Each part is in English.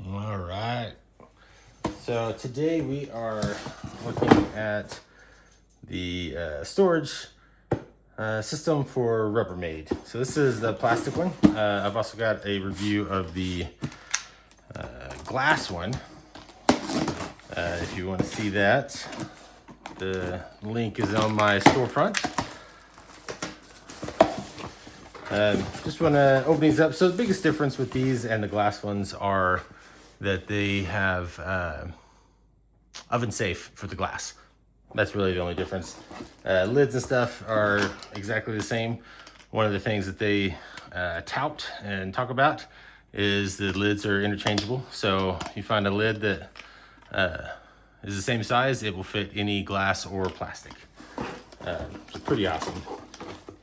All right. So today we are looking at the storage system for Rubbermaid. So this is the plastic one. I've also got a review of the glass one. If you want to see that, the link is on my storefront. Just want to open these up. So the biggest difference with these and the glass ones are that they have oven safe for the glass. That's really the only difference. Lids and stuff are exactly the same. One of the things that they tout and talk about is the lids are interchangeable. So if you find a lid that is the same size, it will fit any glass or plastic. So pretty awesome.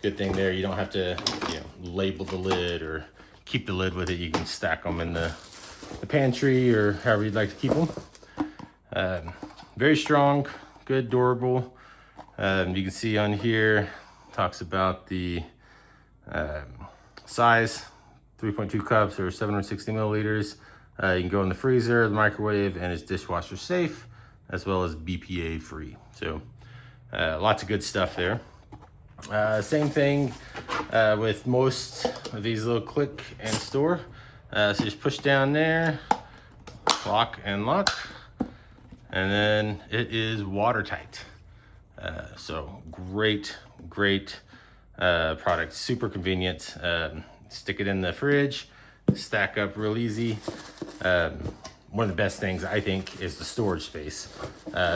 Good thing there, you don't have to label the lid or keep the lid with it. You can stack them in the pantry or however you'd like to keep them. Very strong, good, durable. You can see on here, talks about the size, 3.2 cups or 760 milliliters. You can go in the freezer, the microwave, and it's dishwasher safe, as well as BPA-free. So lots of good stuff there. Same thing with most of these little click and store. So just push down there, lock and lock, and then it is watertight. So great product, super convenient. Stick it in the fridge, stack up real easy. One of the best things I think is the storage space.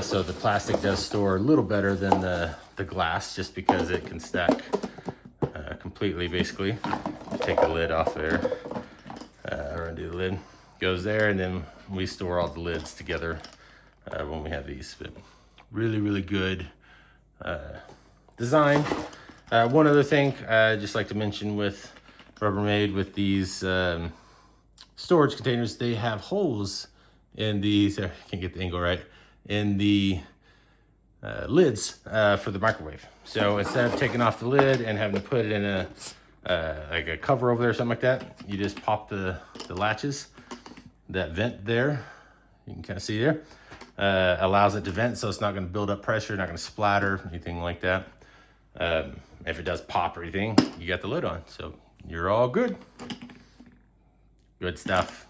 So the plastic does store a little better than the glass, just because it can stack completely, basically. Take the lid off there, or undo the lid, goes there, and then we store all the lids together when we have these. But really good design. One other thing I'd just like to mention with Rubbermaid, with these storage containers, they have holes in these, I can't get the angle right, in the lids for the microwave. So instead of taking off the lid and having to put it in a like a cover over there or something like that, you just pop the latches. That vent there, you can kind of see there, allows it to vent, so it's not going to build up pressure, not going to splatter, anything like that. If it does pop or anything, you got the lid on, so you're all good. Good stuff.